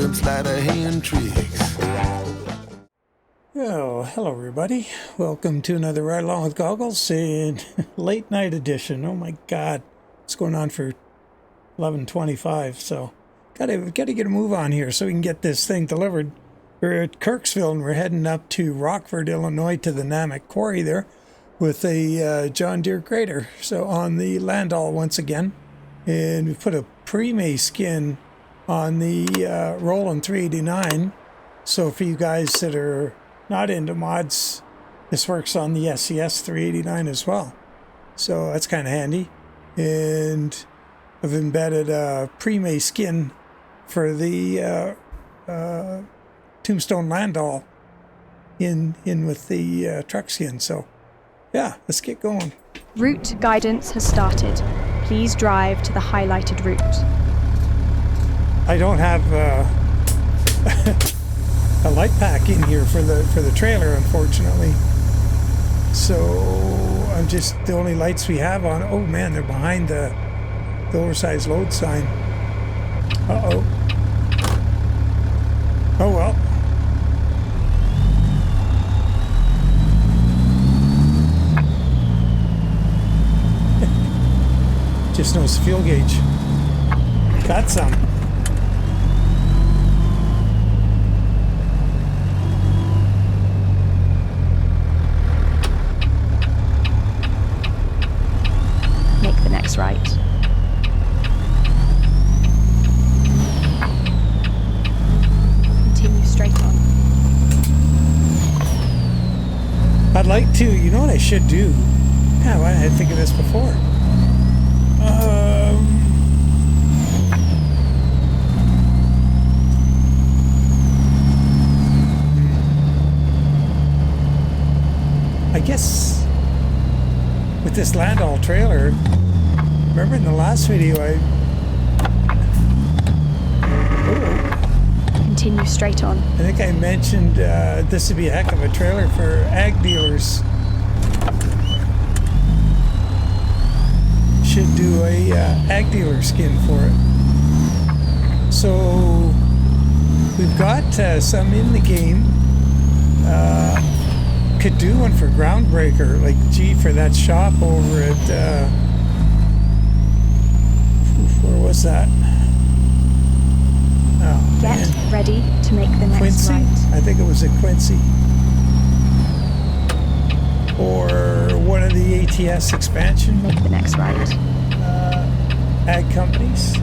them sleight of hand tricks. Oh, hello everybody. Welcome to another Ride Along with Goggles in late night edition. Oh my God, it's going on for 11:25. So gotta get a move on here so we can get this thing delivered. We're at Kirksville and we're heading up to Rockford, Illinois, to the Namak quarry there with a John Deere grader. So on the Landoll once again, and we put a Premay skin on the Rollin 389. So for you guys that are not into mods, this works on the SCS 389 as well. So that's kind of handy. And I've embedded a Premay skin for the Tombstone Landoll in with the truck skin. So yeah, let's get going. Route guidance has started. Please drive to the highlighted route. I don't have a light pack in here for the trailer, unfortunately. So I'm just, the only lights we have on. Oh man, they're behind the oversized load sign. Uh-oh. Oh well. Just knows the fuel gauge. Got some. Make the next right. Continue straight on. I'd like to, you know what I should do? God, why didn't I think of this before? I guess with this Landoll trailer, remember in the last video Continue straight on. I think I mentioned this would be a heck of a trailer for ag dealers. Should do a ag dealer skin for it. So we've got some in the game. Could do one for Groundbreaker, like gee, for that shop over at where was that? Oh, Get man. ready to make the next Quincy? right. I think it was at Quincy. Or one of the ATS Expansion Make the next right. ag companies.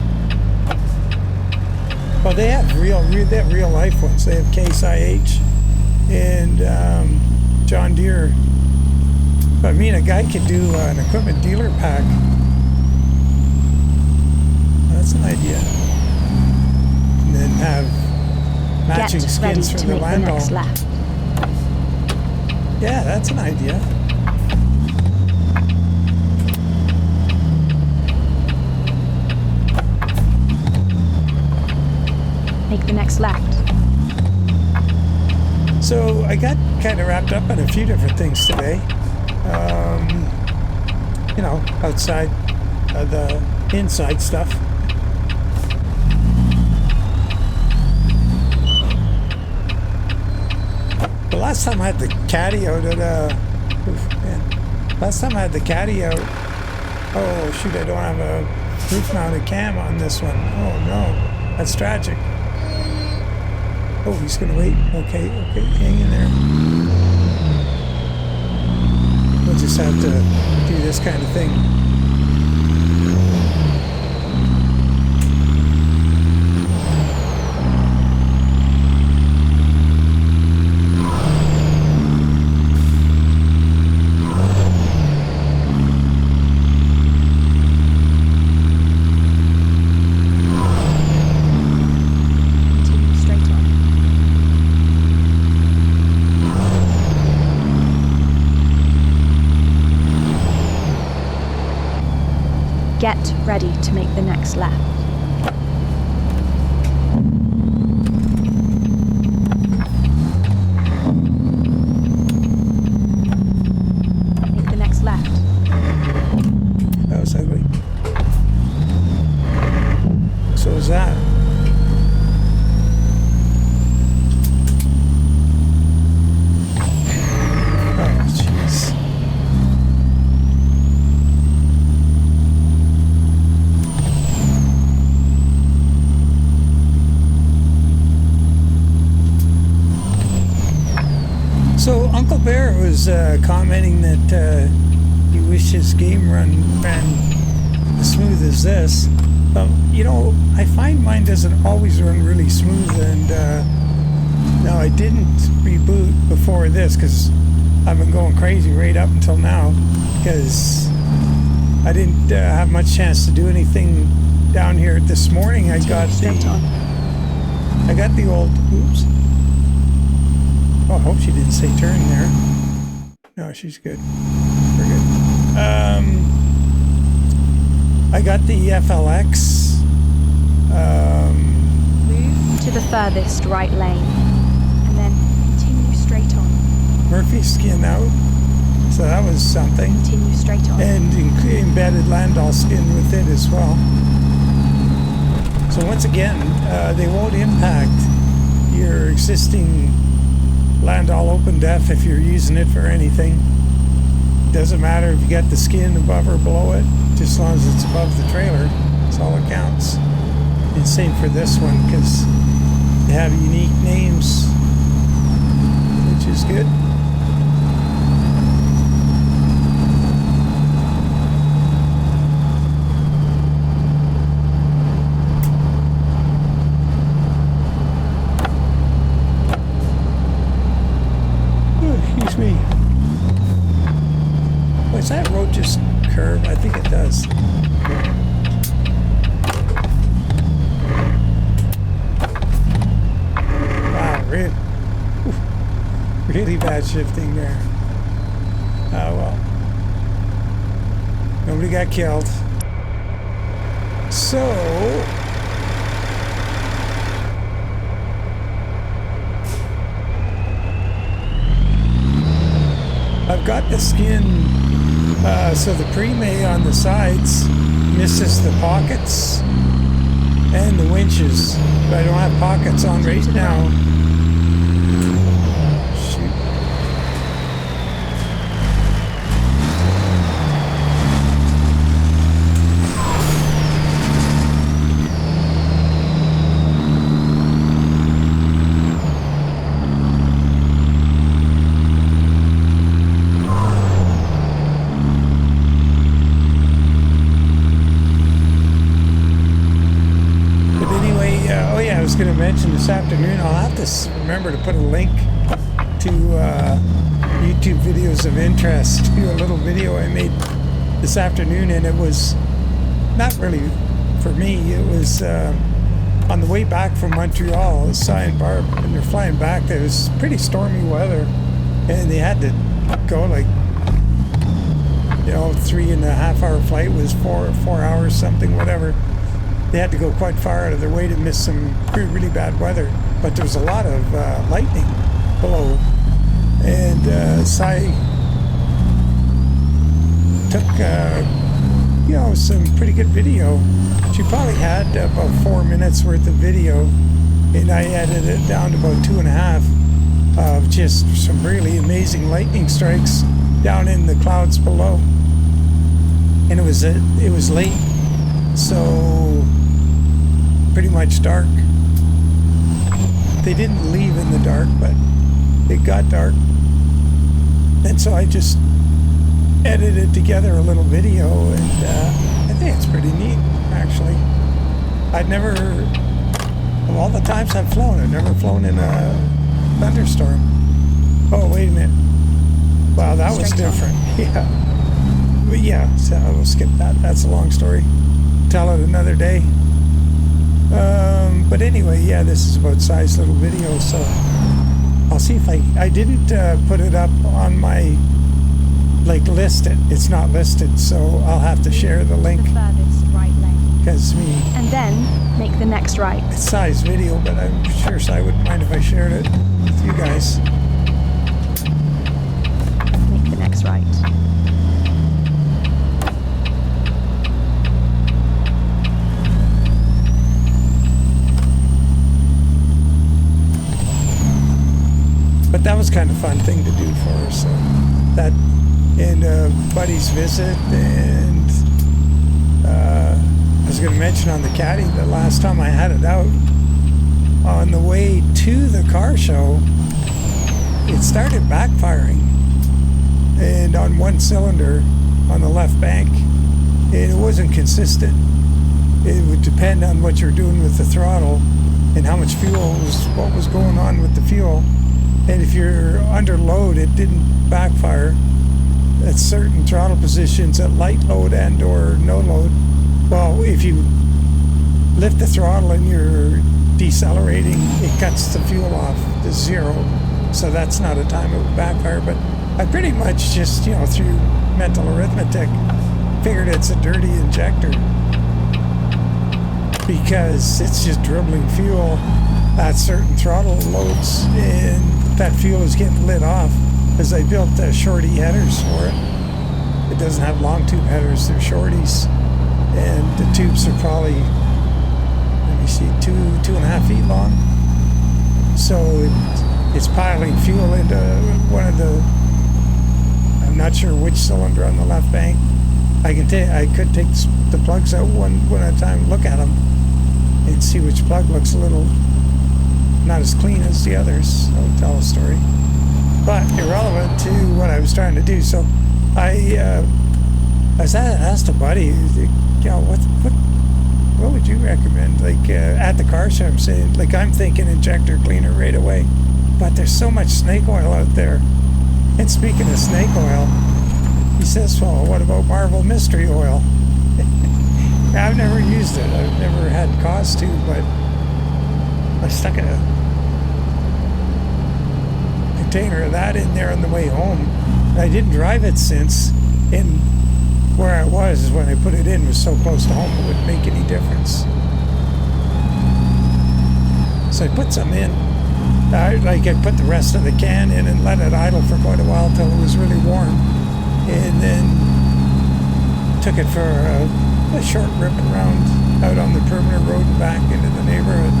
Well, they have real life ones. They have Case IH and John Deere. But I mean, a guy could do an equipment dealer pack. That's an idea. And then have matching Get skins ready for to the make the Landoll. next left. Yeah, that's an idea. Make the next left. So I got kind of wrapped up on a few different things today. You know, outside the inside stuff. The last time I had the KaD out at last time I had the KaD out. Oh shoot, I don't have a roof mounted cam on this one. Oh no, that's tragic. Oh, he's gonna wait. Okay, hang in there. We'll just have to do this kind of thing. Get ready to make the next left. Make the next left. That was ugly. So is that. So Uncle Bear was commenting that he wished his game ran as smooth as this. You know, I find mine doesn't always run really smooth, and now I didn't reboot before this because I've been going crazy right up until now because I didn't have much chance to do anything down here this morning. I got the old, oops. Oh, I hope she didn't say turn there. No, she's good. We're good. I got the FLX. Move to the furthest right lane, and then continue straight on. Murphy skin out. So that was something. Continue straight on. And embedded Landoll skin with it as well. So once again, they won't impact your existing Landoll Open Def if you're using it for anything. Doesn't matter if you got the skin above or below it, just as long as it's above the trailer. That's all that counts. And same for this one because they have unique names, which is good. Excuse me. Does that road just curve? I think it does. Wow, really bad shifting there. Oh well. Nobody got killed. So I've got the skin, so the Premay on the sides misses the pockets and the winches, but I don't have pockets on right now. Shoot. I was going to mention this afternoon, I'll have to remember to put a link to YouTube videos of interest to a little video I made this afternoon, and it was not really for me. It was on the way back from Montreal, Cy and Barb, and they're flying back. There was pretty stormy weather, and they had to go like, 3.5 hour flight was 4 hours, something, whatever. They had to go quite far out of their way to miss some really bad weather, but there was a lot of lightning below, and Cy took some pretty good video. She probably had about 4 minutes worth of video, and I edited it down to about 2.5 of just some really amazing lightning strikes down in the clouds below, and it was late, so pretty much dark. They didn't leave in the dark, but it got dark, and so I just edited together a little video, and I think it's pretty neat, actually. I'd never, of all the times I've flown, I've never flown in a thunderstorm. Oh, wait a minute. Wow, that was different. Yeah. But yeah, so I will skip that. That's a long story. Tell it another day. But anyway, yeah, this is about Cy's little video, so I'll see if I didn't put it up on my, list it. It's not listed, so I'll have to share the link. The furthest right lane. Because and then make the next right. It's Cy's video, but I'm sure Cy wouldn't mind if I shared it with you guys. Make the next right. But that was kind of a fun thing to do for her, so that, and buddy's visit, and I was going to mention on the Caddy that last time I had it out, on the way to the car show, it started backfiring, and on one cylinder on the left bank, and it wasn't consistent. It would depend on what you're doing with the throttle and how much fuel was, what was going on with the fuel. And if you're under load, it didn't backfire at certain throttle positions at light load and or no load. Well, if you lift the throttle and you're decelerating, it cuts the fuel off to zero. So that's not a time it would backfire. But I pretty much just, through mental arithmetic, figured it's a dirty injector because it's just dribbling fuel at certain throttle loads, and that fuel is getting lit off because I built shorty headers for it. It doesn't have long tube headers, they're shorties, and the tubes are probably, let me see, 2.5 feet long. So it's piling fuel into one of the, I'm not sure which cylinder on the left bank. I could take the plugs out one at a time, look at them, and see which plug looks a little not as clean as the others. I'll tell a story, but irrelevant to what I was trying to do. So I asked a buddy, what would you recommend? Like at the car show, I'm saying, like, I'm thinking injector cleaner right away, but there's so much snake oil out there. And speaking of snake oil, he says, well, what about Marvel Mystery Oil? I've never used it. I've never had cause to, but I stuck a container of that in there on the way home. I didn't drive it since, and where I was when I put it in was so close to home it wouldn't make any difference. So I put some in. I put the rest of the can in and let it idle for quite a while till it was really warm, and then took it for a short rip around out on the perimeter road and back into the neighborhood.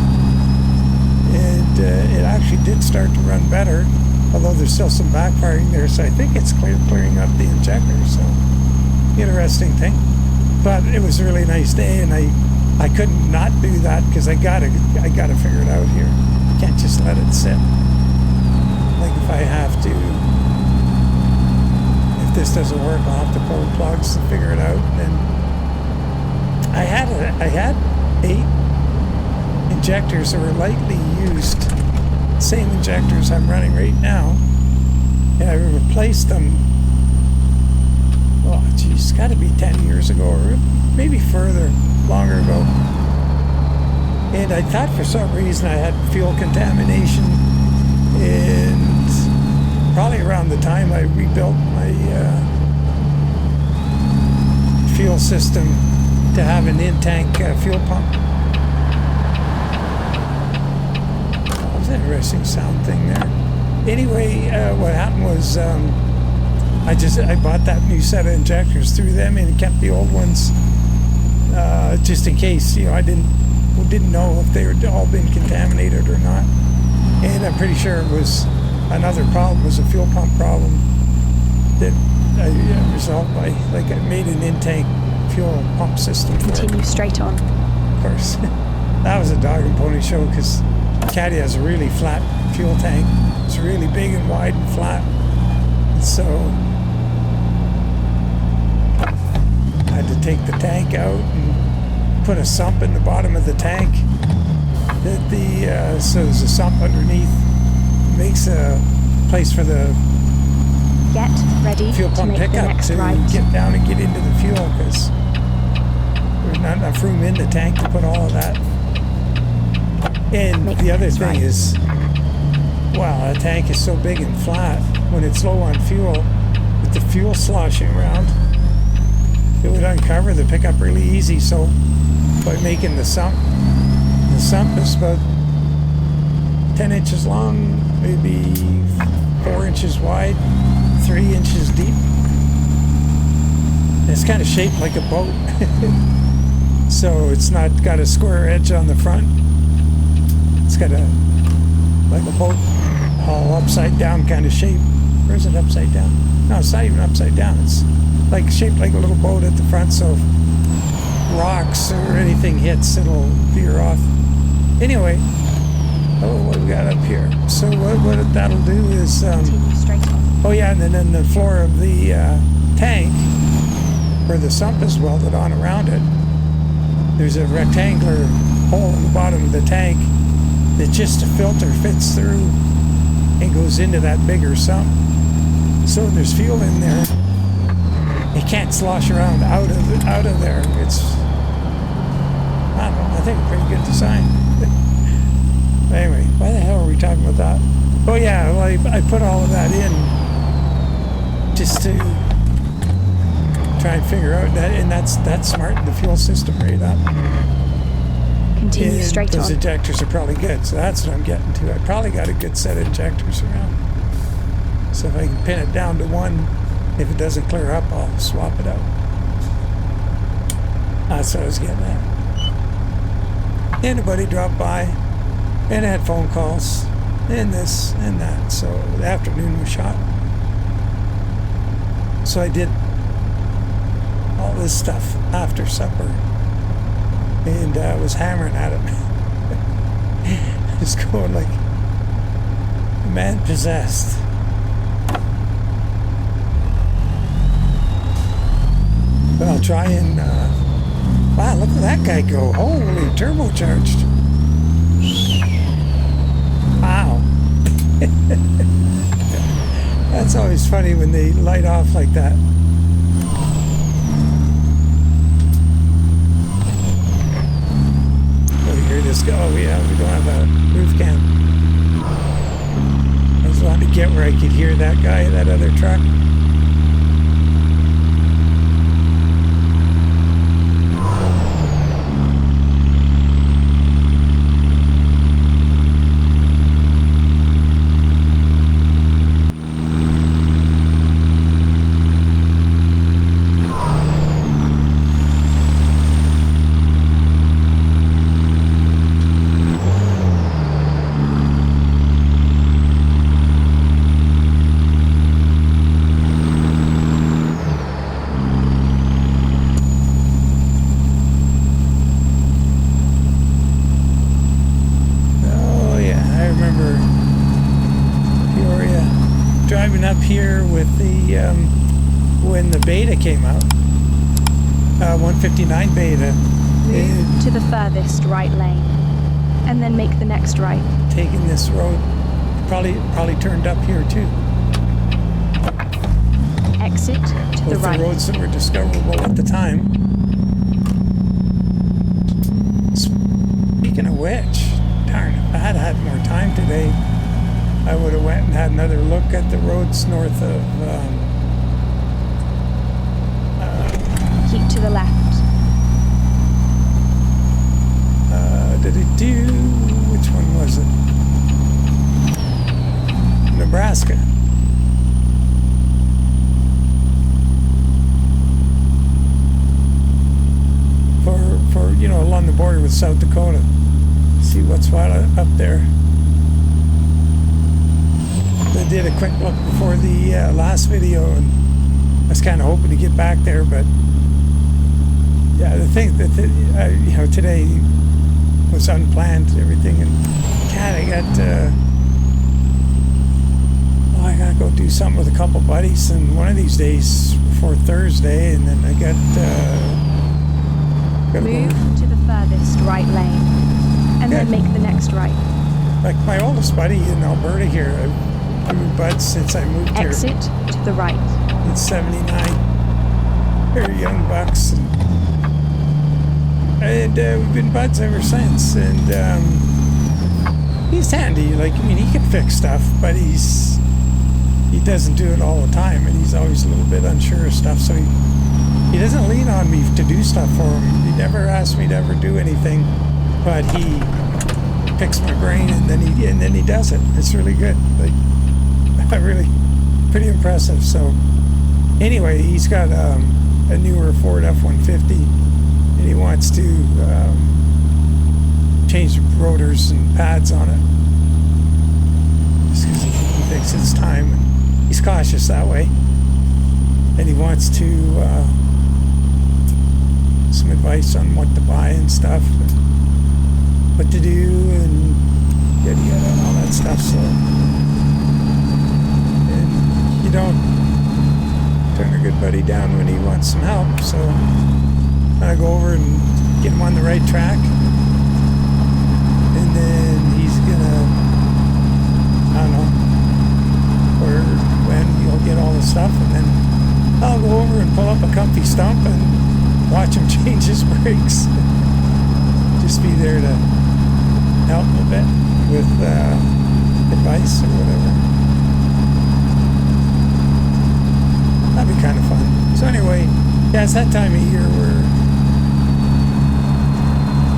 And it actually did start to run better, although there's still some backfiring there, so I think it's clearing up the injector. So interesting thing. But it was a really nice day, and I couldn't not do that because I gotta figure it out here. Can't just let it sit. Like if I have to, if this doesn't work, I'll have to pull the plugs to figure it out. And I had 8 injectors that were lightly used, same injectors I'm running right now, and I replaced them. Oh, geez, it's got to be 10 years ago, or maybe further, longer ago. And I thought for some reason I had fuel contamination, and probably around the time I rebuilt my fuel system to have an in-tank fuel pump. That was an interesting sound thing there. Anyway, what happened was I bought that new set of injectors through them and kept the old ones just in case, I didn't know if they had all been contaminated or not. And I'm pretty sure it was another problem, was a fuel pump problem that I resolved by, I made an in-tank fuel pump system for Continue it. straight on. Of course. That was a dog and pony show because KaD has a really flat fuel tank. It's really big and wide and flat. And so I had to take the tank out and put a sump in the bottom of the tank. So there's a sump underneath. It makes a place for the Get ready fuel to pump make the pickup next to right. get down and get into the fuel because there's not enough room in the tank to put all of that. And Make the other next thing right. is, wow, a tank is so big and flat. When it's low on fuel, with the fuel sloshing around, it would uncover the pickup really easy. So by making the sump is about 10 inches long, maybe 4 inches wide, 3 inches deep. And it's kind of shaped like a boat. So it's not got a square edge on the front. It's got like a boat, all upside down kind of shape. Or is it upside down? No, it's not even upside down. It's like shaped like a little boat at the front, so if rocks or anything hits, it'll veer off. Anyway, what do we got got up here? So what that'll do is, Continue straight on. oh yeah, and then in the floor of the tank, where the sump is welded on around it, there's a rectangular hole in the bottom of the tank that just a filter fits through and goes into that bigger sump. So when there's fuel in there, it can't slosh around out of there. It's, I don't know, I think a pretty good design. Anyway, why the hell are we talking about that? Oh yeah, well, I put all of that in just to try and figure out that, and that's smartened the fuel system right up. Continue And straight those on. injectors are probably good, so that's what I'm getting to. I probably got a good set of injectors around. So if I can pin it down to one, if it doesn't clear up, I'll swap it out. That's what I was getting at. Anybody dropped by, and I had phone calls, and this and that. So the afternoon was shot. So I did all this stuff after supper, and I was hammering at it. Just going like man possessed. But I'll try and, wow, look at that guy go. Holy, turbocharged. Wow. That's always funny when they light off like that. Oh, here this go. Oh, yeah, we don't have a roof cam. I just wanted to get where I could hear that guy, that other truck. Here with the when the beta came out, 159 beta. Move to the furthest right lane, and then make the next right. Taking this road, probably turned up here too. Exit to the With right. the roads that were discoverable at the time. Speaking of which, darn, if I had had more time today, I would have went and had another look at the roads north of Keep to the left. did it do, which one was it? Nebraska. For you know, along the border with South Dakota. See what's what up there. I did a quick look before the last video, and I was kind of hoping to get back there, but yeah, the thing that you know, today was unplanned, everything, and God, I gotta go do something with a couple buddies, and one of these days before Thursday, and then I gotta Move go. to the furthest right lane, and then make the next right. Like my oldest buddy in Alberta here, I've been buds since I moved here. Exit to the right. It's 79. They're young bucks, and we've been buds ever since. And he's handy. Like, I mean, he can fix stuff, but he doesn't do it all the time, and he's always a little bit unsure of stuff. So he doesn't lean on me to do stuff for him. He never asks me to ever do anything, but he picks my brain, and then he does it. It's really good. Like, really pretty impressive. So anyway, he's got a newer Ford F-150, and he wants to change rotors and pads on it just because he thinks it's time, and he's cautious that way, and he wants to some advice on what to buy and stuff, and what to do, and yada yada and all that buddy down when he wants some help. So I go over and get him on the right track. And then he's gonna, I don't know, or when he'll get all the stuff, and then I'll go over and pull up a comfy stump and watch him change his brakes. Just be there to help him a bit with advice or whatever. That'd be kind of fun. So anyway, yeah, it's that time of year where,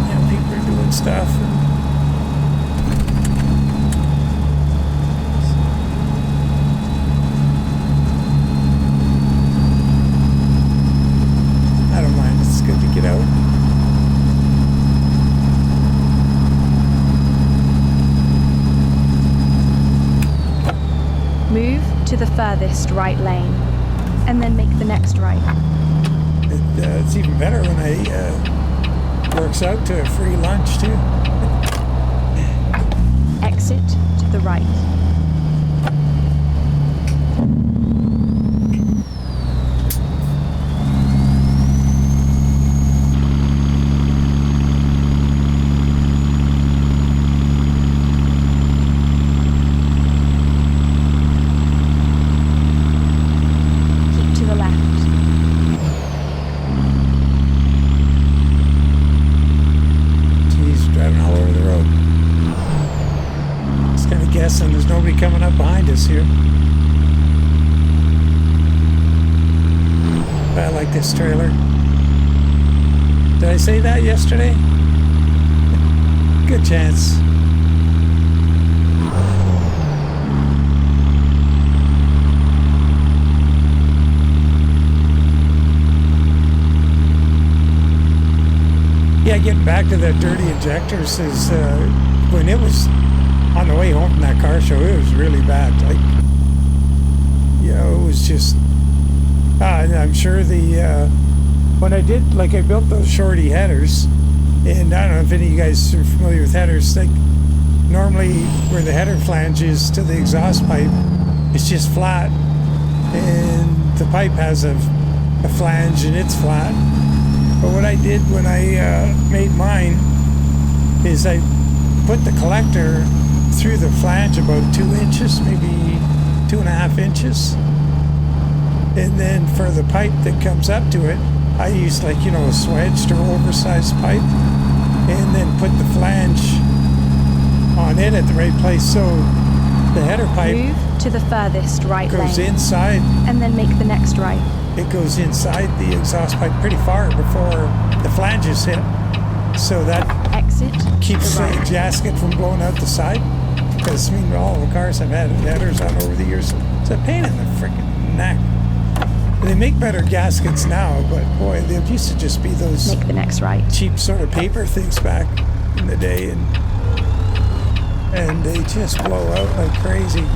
you know, people are doing stuff. I don't mind. It's good to get out. Move to the furthest right lane, and then make the next right. It's even better when works out to a free lunch too. Exit to the right. And there's nobody coming up behind us here. But I like this trailer. Did I say that yesterday? Good chance. Yeah, getting back to that dirty injectors is when it was on the way home from that car show, it was really bad. Like, you know, it was just, I'm sure when I did, like, I built those shorty headers, and I don't know if any of you guys are familiar with headers, like, normally where the header flange is to the exhaust pipe, it's just flat, and the pipe has a flange and it's flat. But what I did when I made mine is I put the collector through the flange about 2 inches, maybe 2.5 inches. And then for the pipe that comes up to it, I used, like, you know, a swedged or oversized pipe, and then put the flange on it at the right place. So the header pipe move to the furthest right goes lane, inside, and then make the next right. It goes inside the exhaust pipe pretty far before the flanges hit. So that exit keeps the the right. gasket from blowing out the side. Because, I mean, all the cars have had headers on over the years. It's a pain in the freaking neck. They make better gaskets now, but boy, they used to just be those Make the next right. cheap sort of paper things back in the day, and they just blow out like crazy.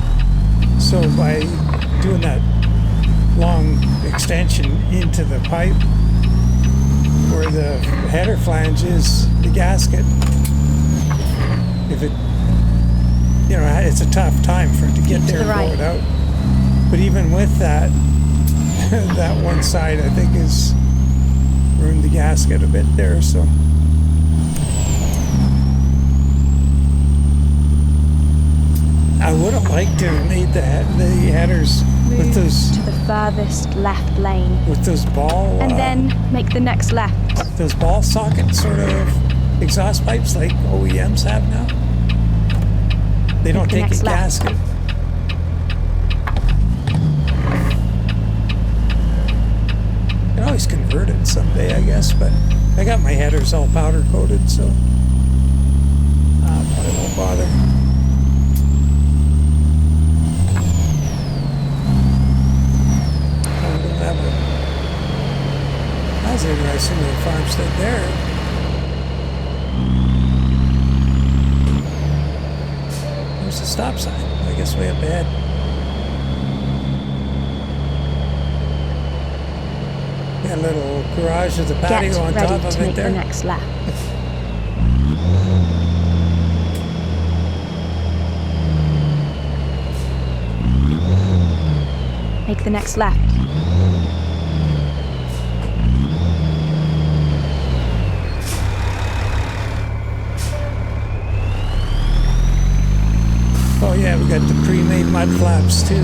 So by doing that long extension into the pipe where the header flange is, the gasket, if it, you know, it's a tough time for it to get there and blow it out. But even with that, that one side I think has ruined the gasket a bit there. So I would have liked to have made the headers Move with those to the furthest left lane, with those ball and then make the next left. those ball socket sort of exhaust pipes like OEMs have now. They don't take a gasket. You can always convert it someday, I guess, but I got my headers all powder coated, so probably won't bother. That's interesting, the farmstead there. There's a stop sign, I guess way up ahead. Got a little garage with a patio on top of it there. Get ready to make the next lap. Make the next left. Oh yeah, we got the pre-made mud flaps too.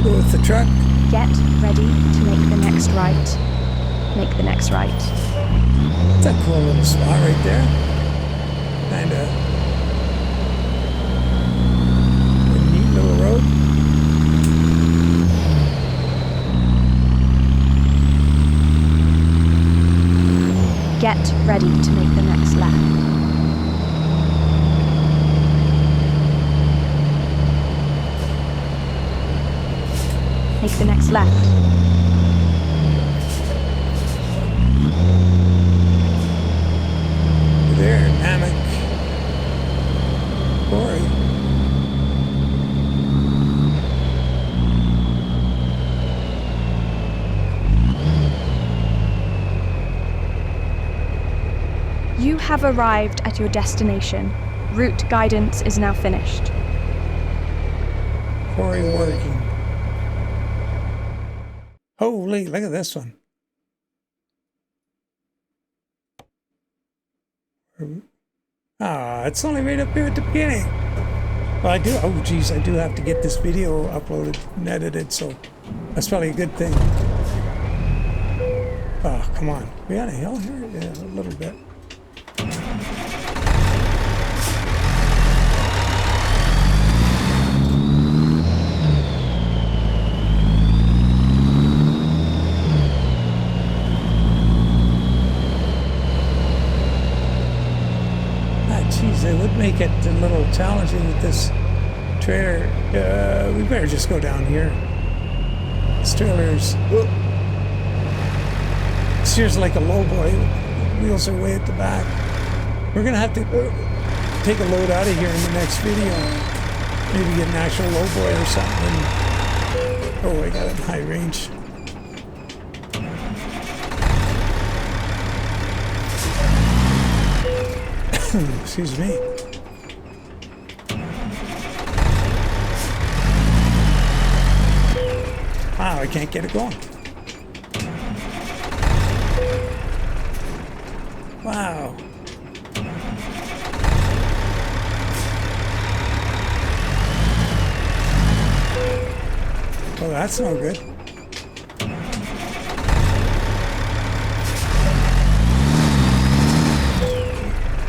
Go with the truck. Get ready to make the next right. Make the next right. It's a cool little spot right there. Kinda a neat little road. Get ready to make the next left. Make the next left. There, Namek. Corey. You have arrived at your destination. Route guidance is now finished. Corey working. Holy, look at this one. Ah, it's only right up here at the beginning. Well, I do, oh geez, I do have to get this video uploaded and edited, so that's probably a good thing. Oh, come on. We on a hill here? Yeah, a little bit. It would make it a little challenging with this trailer. We better just go down here. This trailer's steers like a lowboy. Wheels are way at the back. We're gonna have to take a load out of here in the next video. Maybe get an actual lowboy or something. Oh, I got it in high range. Excuse me. Wow, I can't get it going. Wow. Well, that's no good.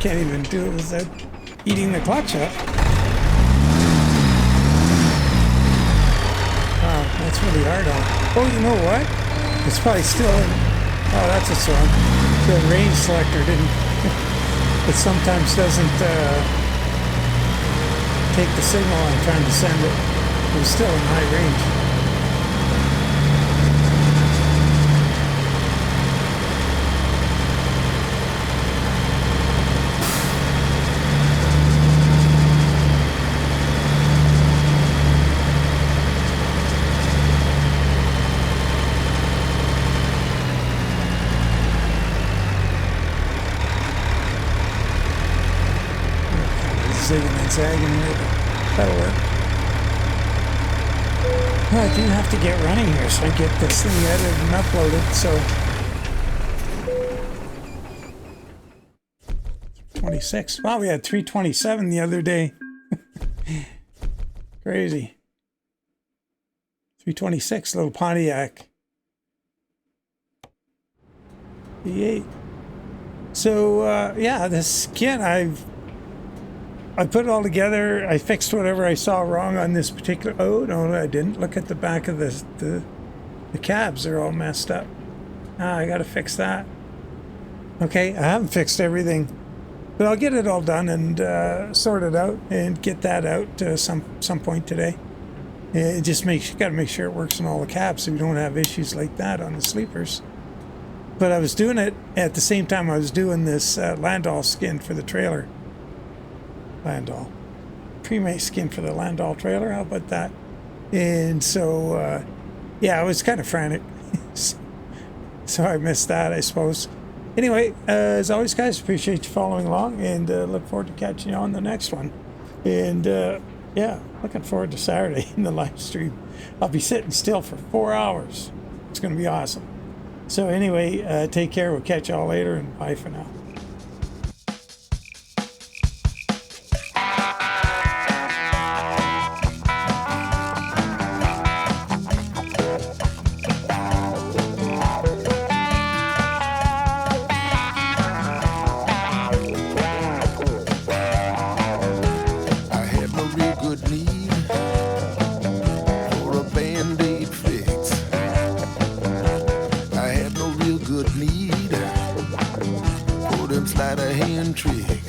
Can't even do it without eating the clutch up. Wow, that's really hard on. Oh, you know what? It's probably still in. Oh, that's a song. The range selector didn't. It sometimes doesn't take the signal I'm trying to send it. It was still in high range. Zigging and zagging here, but that'll work. Well, I do have to get running here so I get this thing edited and uploaded, so 26. Wow, we had 327 the other day. Crazy. 326, little Pontiac. V8. So, yeah, this skin, I put it all together. I fixed whatever I saw wrong on this particular. Oh no, I didn't. Look at the back of the cabs. They're all messed up. Ah, I gotta fix that. Okay, I haven't fixed everything, but I'll get it all done and sort it out and get that out some point today. It just gotta make sure it works in all the cabs so we don't have issues like that on the sleepers. But I was doing it at the same time I was doing this Landoll skin for the trailer. Landoll. Premay skin for the Landoll trailer, how about that? And so, yeah, I was kind of frantic. So I missed that, I suppose. Anyway, as always, guys, appreciate you following along and look forward to catching you on the next one. And, yeah, looking forward to Saturday in the live stream. I'll be sitting still for 4 hours. It's going to be awesome. So anyway, take care. We'll catch y'all later, and bye for now. would need for them sleight of hand tricks.